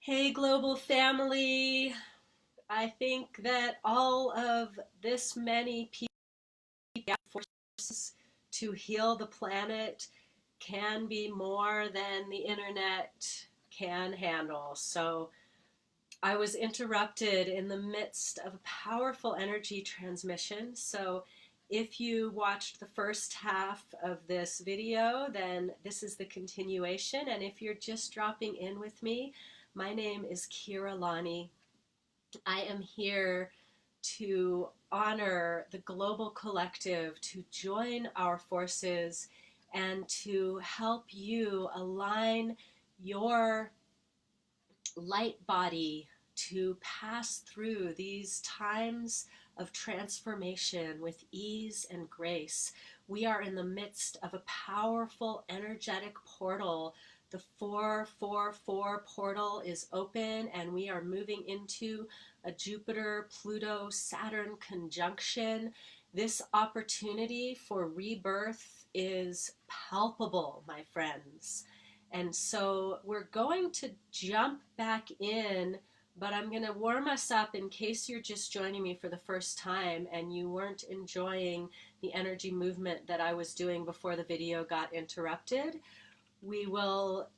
Hey, global family. I think that all of this many people forces to heal the planet can be more than the internet can handle. So I was interrupted in the midst of a powerful energy transmission. So if you watched the first half of this video, then this is the continuation. And if you're just dropping in with me, my name is Kira Lani. I am here to honor the global collective, to join our forces, and to help you align your light body to pass through these times of transformation with ease and grace. We are in the midst of a powerful energetic portal. The 444 portal is open, and we are moving into a Jupiter, Pluto, Saturn conjunction. This opportunity for rebirth is palpable, my friends. And so we're going to jump back in, but I'm going to warm us up in case you're just joining me for the first time and you weren't enjoying the energy movement that I was doing before the video got interrupted. We will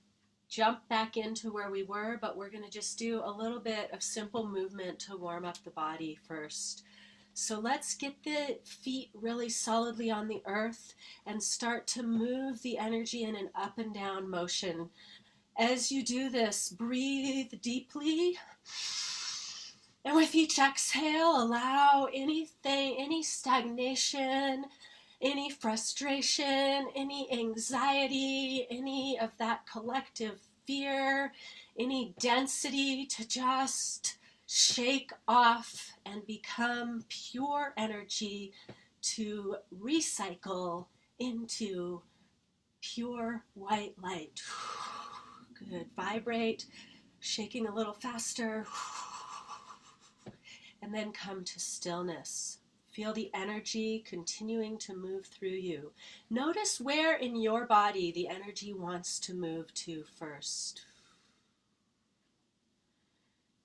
jump back into where we were, but we're going to just do a little bit of simple movement to warm up the body first. So let's get the feet really solidly on the earth and start to move the energy in an up and down motion. As you do this, breathe deeply. And with each exhale, allow anything, any stagnation, any frustration, any anxiety, any of that collective fear, any density to just shake off and become pure energy to recycle into pure white light. Good. Vibrate, shaking a little faster, and then come to stillness. Feel the energy continuing to move through you. Notice where in your body the energy wants to move to first.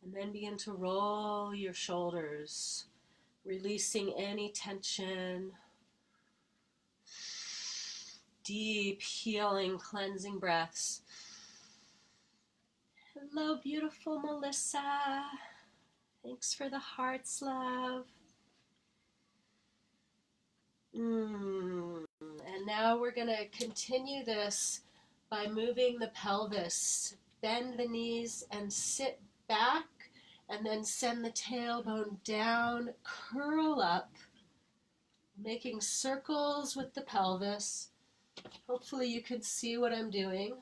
And then begin to roll your shoulders, releasing any tension. Deep, healing, cleansing breaths. Hello, beautiful Melissa. Thanks for the hearts, love. And now we're going to continue this by moving the pelvis. Bend the knees and sit back, and then send the tailbone down, curl up, making circles with the pelvis. Hopefully you can see what I'm doing.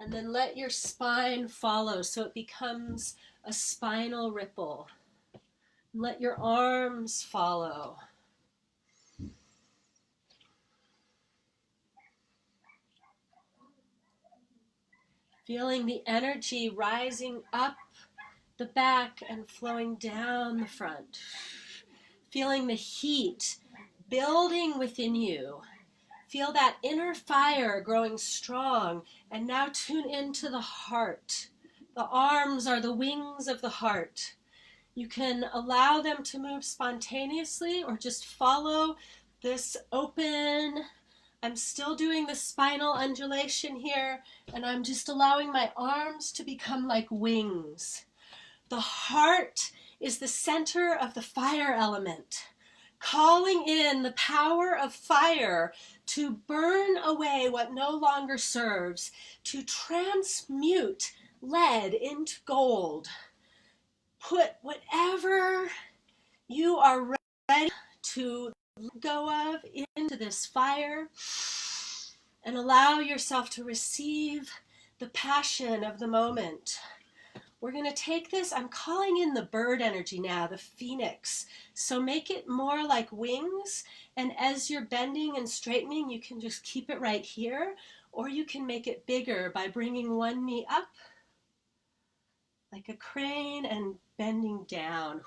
And then let your spine follow so it becomes a spinal ripple. Let your arms follow. Feeling the energy rising up the back and flowing down the front. Feeling the heat building within you. Feel that inner fire growing strong. And now tune into the heart. The arms are the wings of the heart. You can allow them to move spontaneously or just follow this open. I'm still doing the spinal undulation here, and I'm just allowing my arms to become like wings. The heart is the center of the fire element, calling in the power of fire to burn away what no longer serves, to transmute lead into gold. Put whatever you are ready to let go of into this fire and allow yourself to receive the passion of the moment. We're going to take this, I'm calling in the bird energy now, the phoenix. So make it more like wings, and as you're bending and straightening, you can just keep it right here, or you can make it bigger by bringing one knee up like a crane and bending down.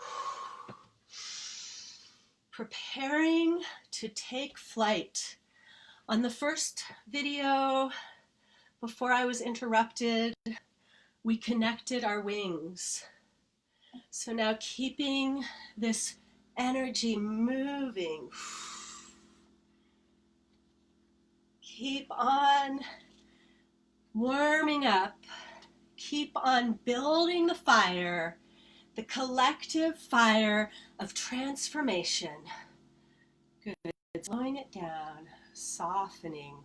Preparing to take flight. On the first video before I was interrupted, we connected our wings. So now keeping this energy moving. Keep on warming up. Keep on building the fire, the collective fire of transformation. Good. Slowing it down, softening.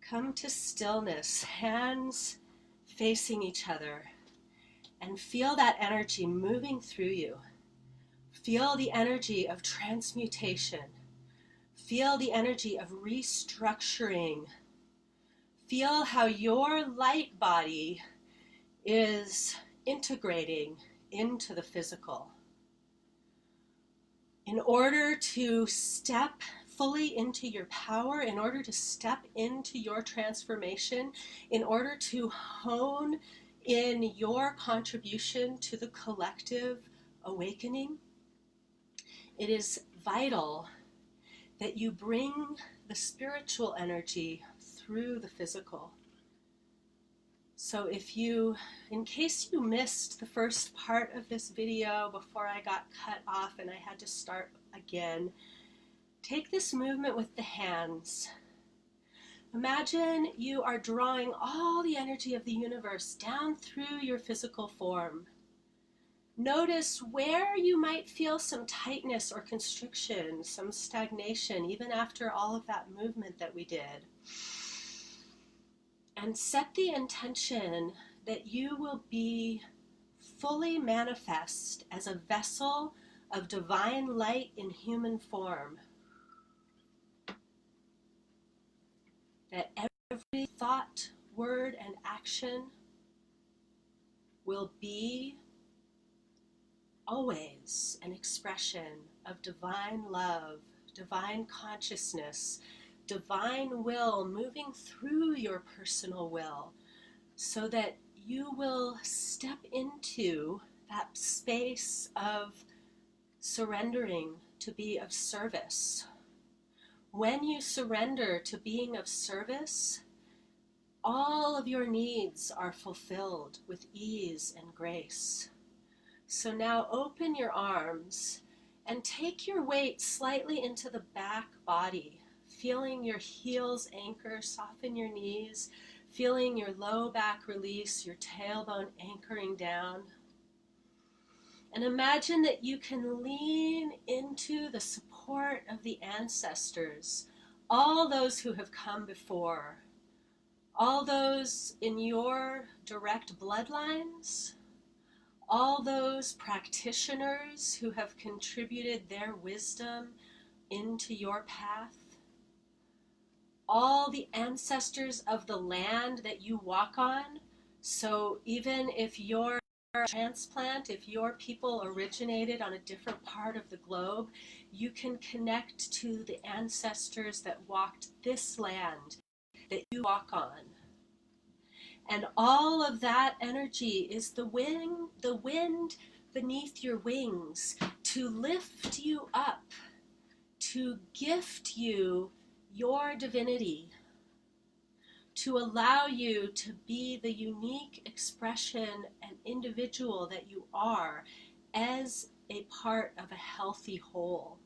Come to stillness, hands facing each other, and feel that energy moving through you. Feel the energy of transmutation. Feel the energy of restructuring. Feel how your light body is integrating into the physical. In order to step fully into your power, in order to step into your transformation, in order to hone in your contribution to the collective awakening, it is vital that you bring the spiritual energy through the physical. So in case you missed the first part of this video before I got cut off and I had to start again, take this movement with the hands. Imagine you are drawing all the energy of the universe down through your physical form. Notice where you might feel some tightness or constriction, some stagnation, even after all of that movement that we did. And set the intention that you will be fully manifest as a vessel of divine light in human form. That every thought, word, and action will be always an expression of divine love, divine consciousness, divine will moving through your personal will, so that you will step into that space of surrendering to be of service. When you surrender to being of service, all of your needs are fulfilled with ease and grace. So now open your arms and take your weight slightly into the back body, feeling your heels anchor, soften your knees, feeling your low back release, your tailbone anchoring down. And imagine that you can lean into the support of the ancestors, all those who have come before, all those in your direct bloodlines, all those practitioners who have contributed their wisdom into your path, all the ancestors of the land that you walk on. So even if you're a transplant, if your people originated on a different part of the globe, you can connect to the ancestors that walked this land that you walk on. And all of that energy is the wind beneath your wings to lift you up, to gift you your divinity, to allow you to be the unique expression and individual that you are as a part of a healthy whole.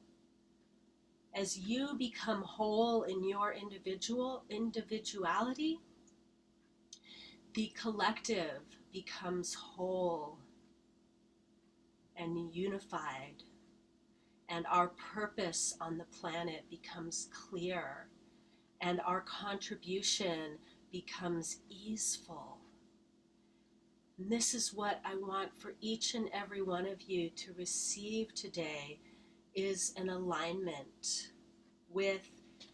As you become whole in your individuality, the collective becomes whole and unified, and our purpose on the planet becomes clear, and our contribution becomes easeful. And this is what I want for each and every one of you to receive today, is an alignment with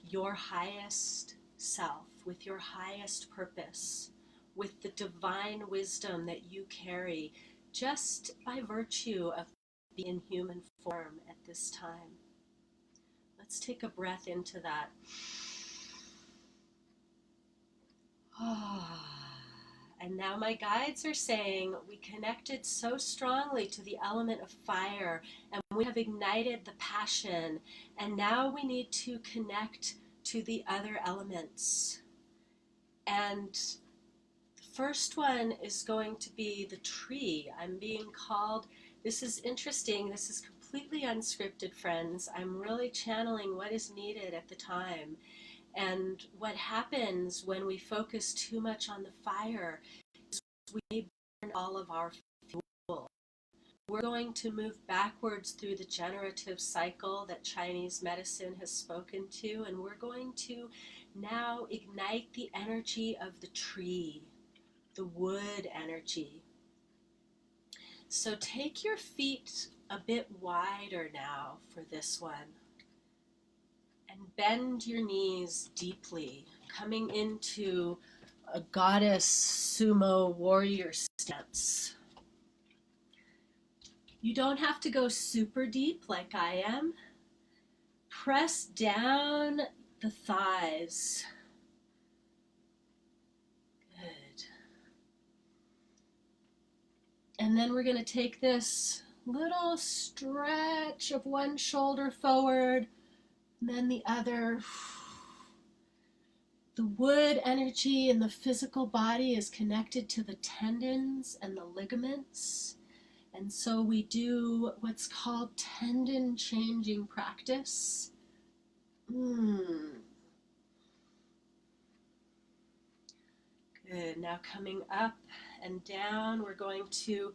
your highest self, with your highest purpose, with the divine wisdom that you carry just by virtue of being in human form at this time. Let's take a breath into that. And now my guides are saying we connected so strongly to the element of fire, and we have ignited the passion, and now we need to connect to the other elements. And the first one is going to be the tree. I'm being called, this is interesting, this is completely unscripted, friends. I'm really channeling what is needed at the time. And what happens when we focus too much on the fire is we burn all of our fuel. We're going to move backwards through the generative cycle that Chinese medicine has spoken to, and we're going to now ignite the energy of the tree, the wood energy. So take your feet a bit wider now for this one, and bend your knees deeply, coming into a goddess sumo warrior stance. You don't have to go super deep like I am. Press down the thighs. Good. And then we're going to take this little stretch of one shoulder forward, and then the other. The wood energy in the physical body is connected to the tendons and the ligaments. And so we do what's called tendon changing practice. Good. Now coming up and down, we're going to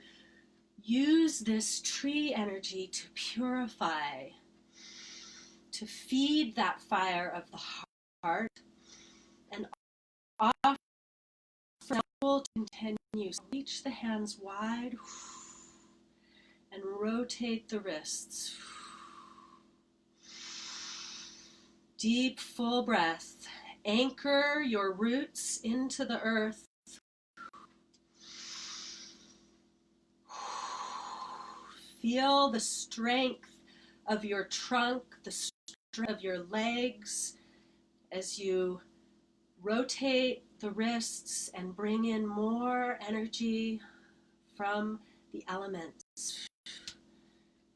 use this tree energy to purify, to feed that fire of the heart, and offer to continue. Reach the hands wide and rotate the wrists. Deep, full breath. Anchor your roots into the earth. Feel the strength of your trunk, the strength of your legs as you rotate the wrists and bring in more energy from the elements.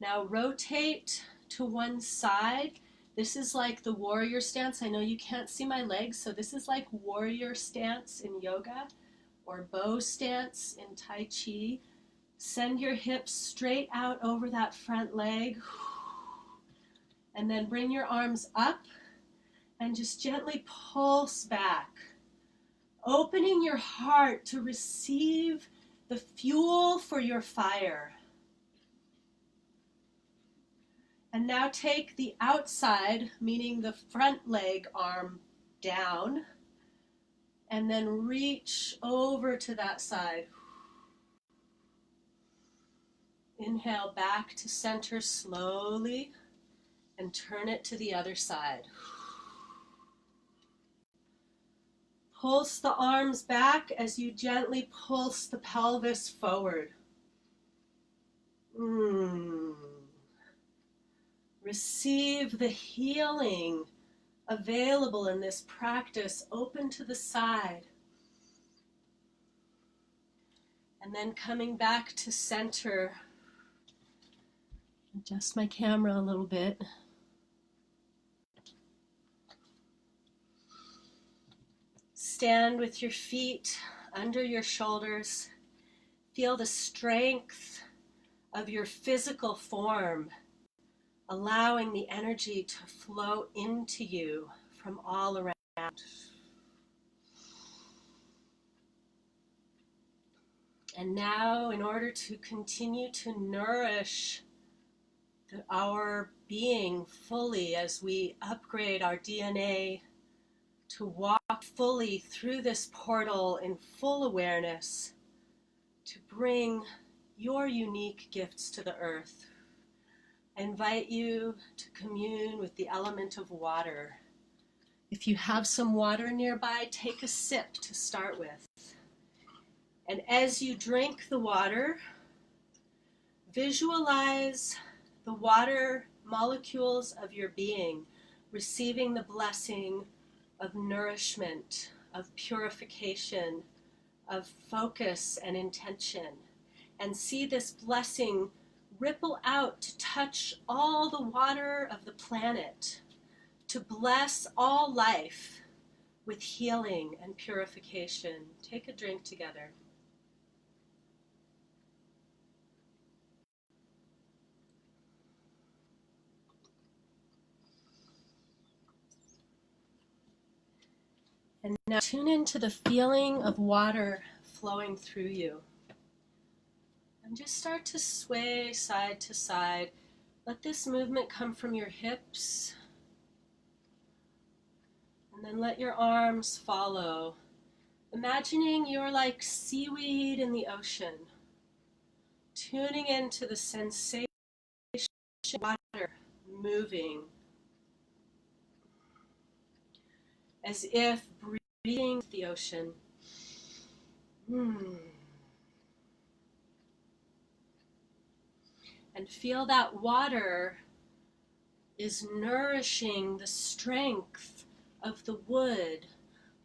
Now rotate to one side. This is like the warrior stance. I know you can't see my legs, so this is like warrior stance in yoga or bow stance in Tai Chi. Send your hips straight out over that front leg, and then bring your arms up and just gently pulse back, opening your heart to receive the fuel for your fire. And now take the outside, meaning the front leg arm, down, and then reach over to that side. Inhale back to center slowly and turn it to the other side. Pulse the arms back as you gently pulse the pelvis forward. Receive the healing available in this practice. Open to the side. And then coming back to center. Adjust my camera a little bit. Stand with your feet under your shoulders. Feel the strength of your physical form, allowing the energy to flow into you from all around. And now, in order to continue to nourish our being fully as we upgrade our DNA to walk fully through this portal in full awareness, to bring your unique gifts to the earth, I invite you to commune with the element of water. If you have some water nearby, take a sip to start with. And as you drink the water, visualize the water molecules of your being receiving the blessing of nourishment, of purification, of focus and intention. And see this blessing ripple out to touch all the water of the planet, to bless all life with healing and purification. Take a drink together. And now tune into the feeling of water flowing through you. And just start to sway side to side. Let this movement come from your hips. And then let your arms follow. Imagining you're like seaweed in the ocean. Tuning into the sensation of water moving. As if breathing the ocean. And feel that water is nourishing the strength of the wood,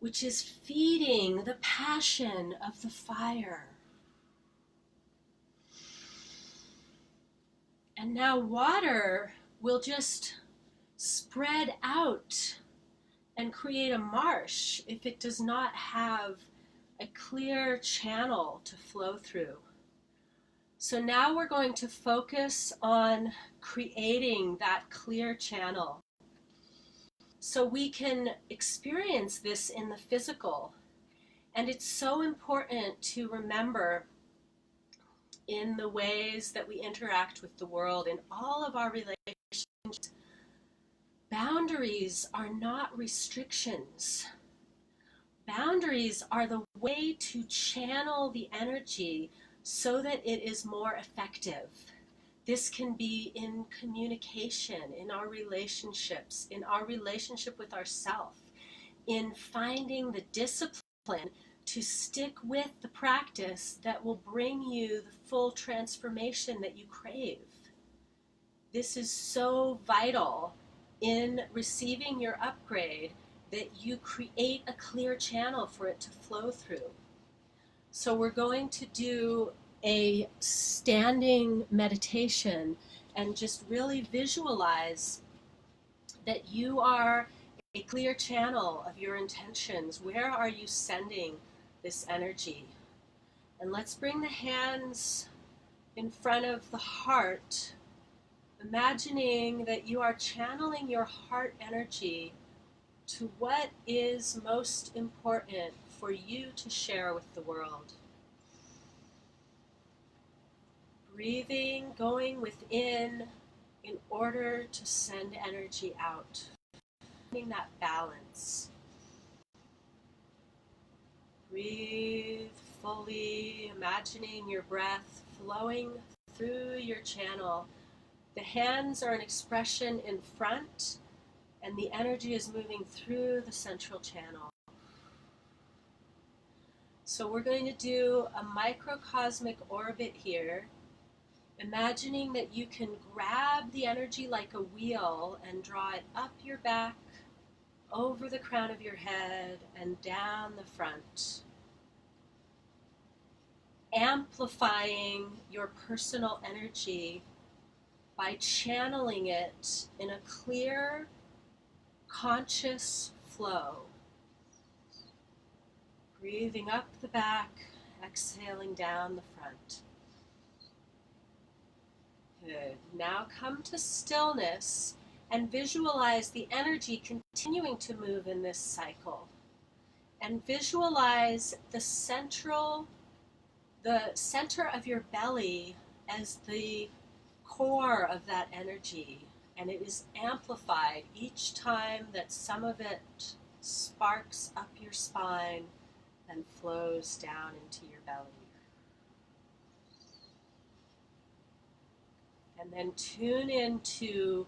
which is feeding the passion of the fire. And now water will just spread out and create a marsh if it does not have a clear channel to flow through. So now we're going to focus on creating that clear channel so we can experience this in the physical. And it's so important to remember in the ways that we interact with the world, in all of our relationships, boundaries are not restrictions. Boundaries are the way to channel the energy so that it is more effective. This can be in communication, in our relationships, in our relationship with ourselves, in finding the discipline to stick with the practice that will bring you the full transformation that you crave. This is so vital in receiving your upgrade, that you create a clear channel for it to flow through. So we're going to do a standing meditation and just really visualize that you are a clear channel of your intentions. Where are you sending this energy? And let's bring the hands in front of the heart, imagining that you are channeling your heart energy to what is most important for you to share with the world. Breathing, going within in order to send energy out. Finding that balance. Breathe fully, imagining your breath flowing through your channel. The hands are an expression in front, and the energy is moving through the central channel. So we're going to do a microcosmic orbit here, imagining that you can grab the energy like a wheel and draw it up your back, over the crown of your head, and down the front. Amplifying your personal energy by channeling it in a clear, conscious flow. Breathing up the back, exhaling down the front. Good. Now come to stillness and visualize the energy continuing to move in this cycle. And visualize the center of your belly as the core of that energy. And it is amplified each time that some of it sparks up your spine and flows down into your belly. And then tune into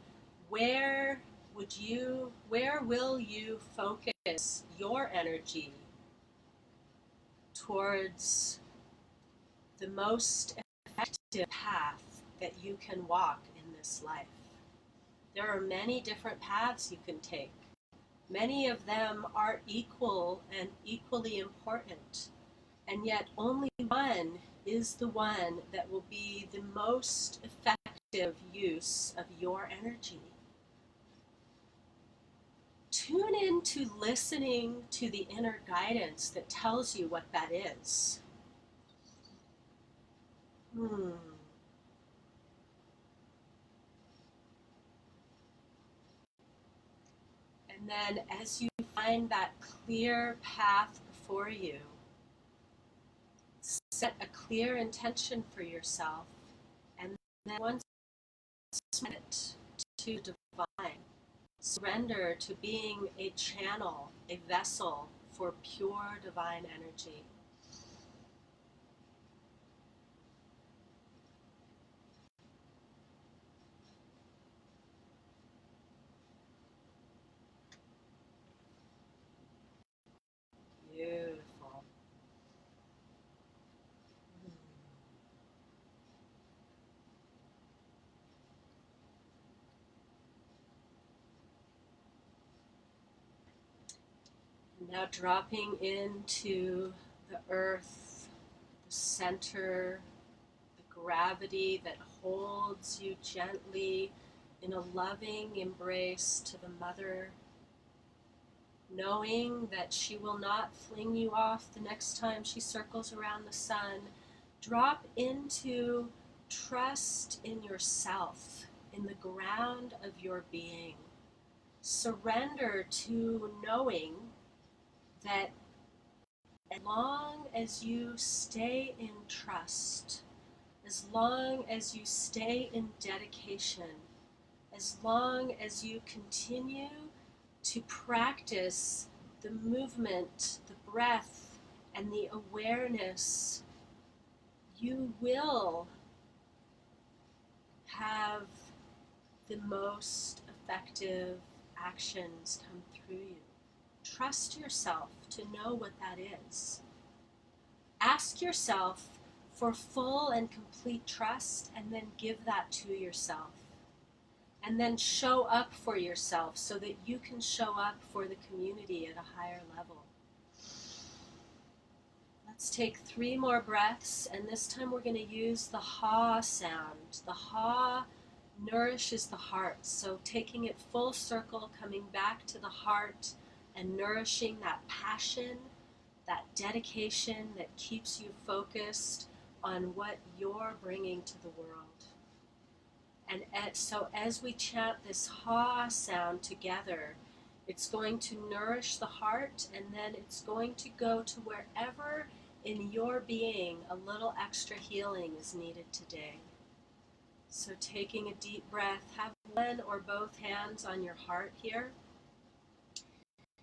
where will you focus your energy towards the most effective path that you can walk in this life. There are many different paths you can take. Many of them are equal and equally important, and yet only one is the one that will be the most effective use of your energy. tune into listening to the inner guidance that tells you what that is. And then as you find that clear path before you, set a clear intention for yourself, and then once it to divine, surrender to being a channel, a vessel for pure divine energy. Beautiful. Now dropping into the earth, the center, the gravity that holds you gently in a loving embrace to the mother, knowing that she will not fling you off the next time she circles around the sun. Drop into trust in yourself, in the ground of your being. Surrender to knowing that as long as you stay in trust, as long as you stay in dedication, as long as you continue to practice the movement, the breath, and the awareness, you will have the most effective actions come through you. Trust yourself to know what that is. Ask yourself for full and complete trust, and then give that to yourself. And then show up for yourself so that you can show up for the community at a higher level. Let's take 3 more breaths, and this time we're going to use the ha sound. The ha nourishes the heart, so taking it full circle, coming back to the heart and nourishing that passion, that dedication that keeps you focused on what you're bringing to the world. And so as we chant this ha sound together, it's going to nourish the heart, and then it's going to go to wherever in your being a little extra healing is needed today. So taking a deep breath, have one or both hands on your heart here,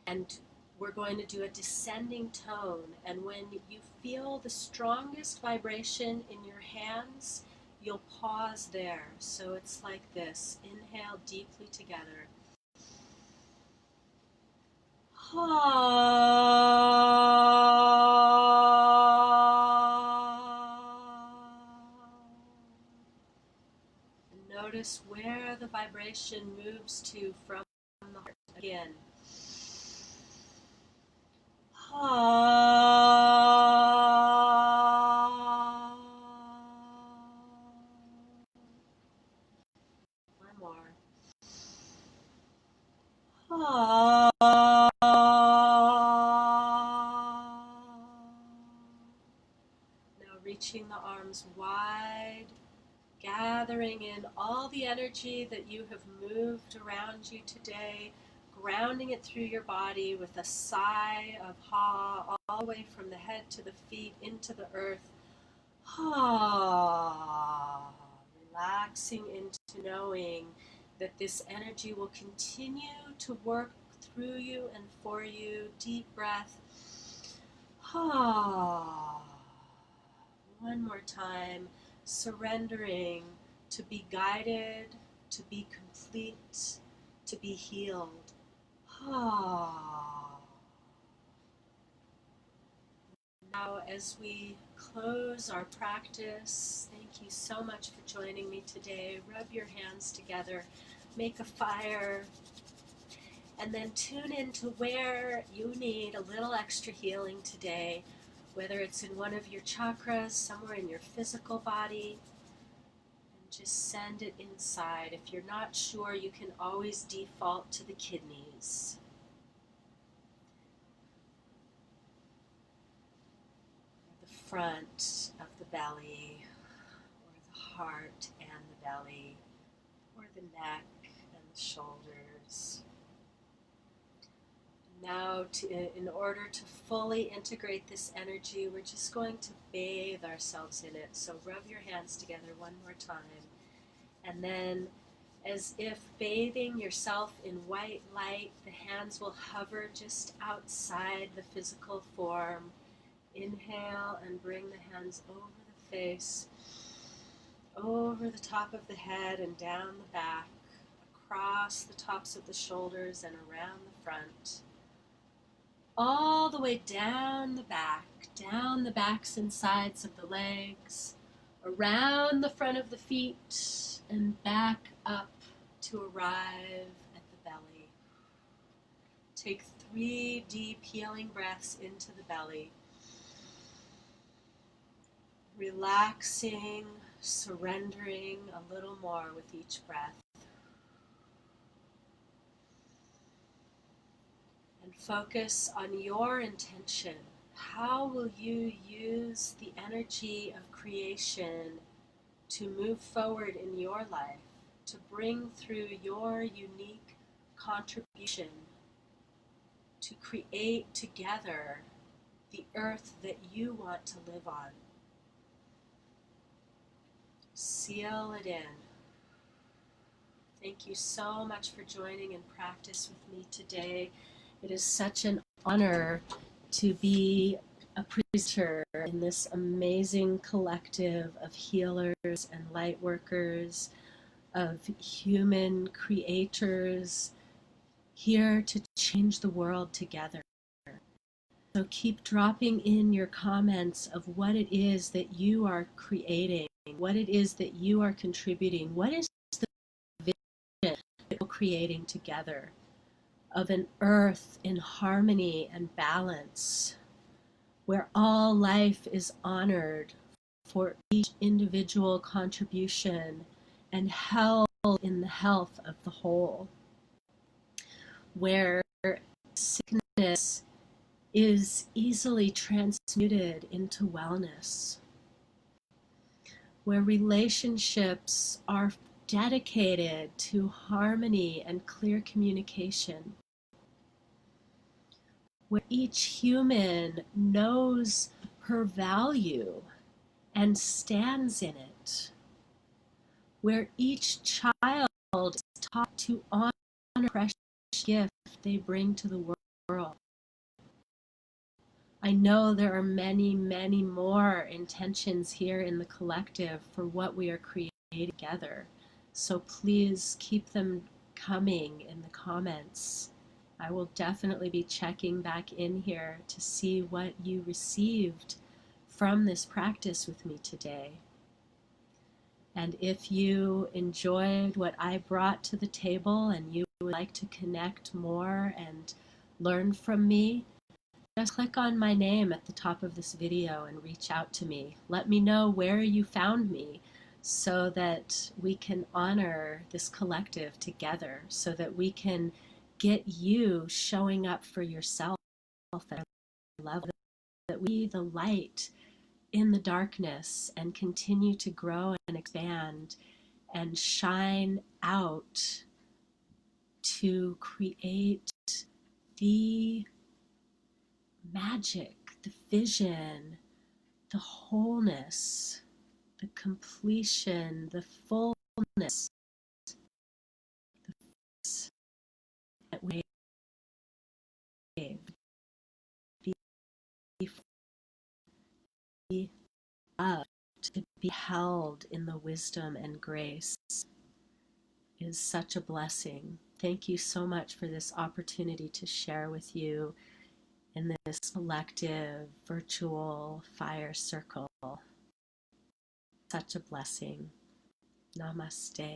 and we're going to do a descending tone, and when you feel the strongest vibration in your hands, you'll pause there. So it's like this. Inhale deeply together. And notice where the vibration moves to from the heart again. One more. Now reaching the arms wide, gathering in all the energy that you have moved around you today, grounding it through your body with a sigh of ha, all the way from the head to the feet into the earth. Ha, relaxing into knowing that this energy will continue to work through you and for you. Deep breath. Ha. One more time, surrendering to be guided, to be complete, to be healed. Ah. Now, as we close our practice, thank you so much for joining me today. Rub your hands together, make a fire, and then tune into where you need a little extra healing today, whether it's in one of your chakras, somewhere in your physical body, and just send it inside. If you're not sure, you can always default to the kidneys. front of the belly, or the heart and the belly, or the neck and the shoulders. Now, in order to fully integrate this energy, we're just going to bathe ourselves in it. So rub your hands together one more time. And then, as if bathing yourself in white light, the hands will hover just outside the physical form. Inhale and bring the hands over the face, over the top of the head and down the back, across the tops of the shoulders and around the front. All the way down the backs and sides of the legs, around the front of the feet, and back up to arrive at the belly. Take 3 deep healing breaths into the belly, relaxing, surrendering a little more with each breath. And focus on your intention. How will you use the energy of creation to move forward in your life, to bring through your unique contribution, to create together the earth that you want to live on? Seal it in. Thank you so much for joining in practice with me today. It is such an honor to be a presenter in this amazing collective of healers and light workers, of human creators, here to change the world together. So keep dropping in your comments of what it is that you are creating, what it is that you are contributing, what is the vision that we're creating together of an earth in harmony and balance, where all life is honored for each individual contribution and held in the health of the whole, where sickness is easily transmuted into wellness, where relationships are dedicated to harmony and clear communication, where each human knows her value and stands in it, where each child is taught to honor the precious gift they bring to the world. I know there are many, many more intentions here in the collective for what we are creating together. So please keep them coming in the comments. I will definitely be checking back in here to see what you received from this practice with me today. And if you enjoyed what I brought to the table and you would like to connect more and learn from me, just click on my name at the top of this video and reach out to me. Let me know where you found me so that we can honor this collective together, so that we can get you showing up for yourself at a level that we the light in the darkness and continue to grow and expand and shine out to create the magic, the vision, the wholeness, the completion, the fullness that we be loved, to be held in the wisdom and grace is such a blessing. Thank you so much for this opportunity to share with you in this collective virtual fire circle. Such a blessing. Namaste,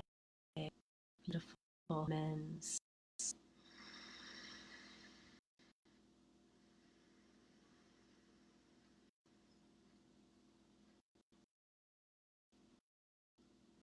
beautiful humans.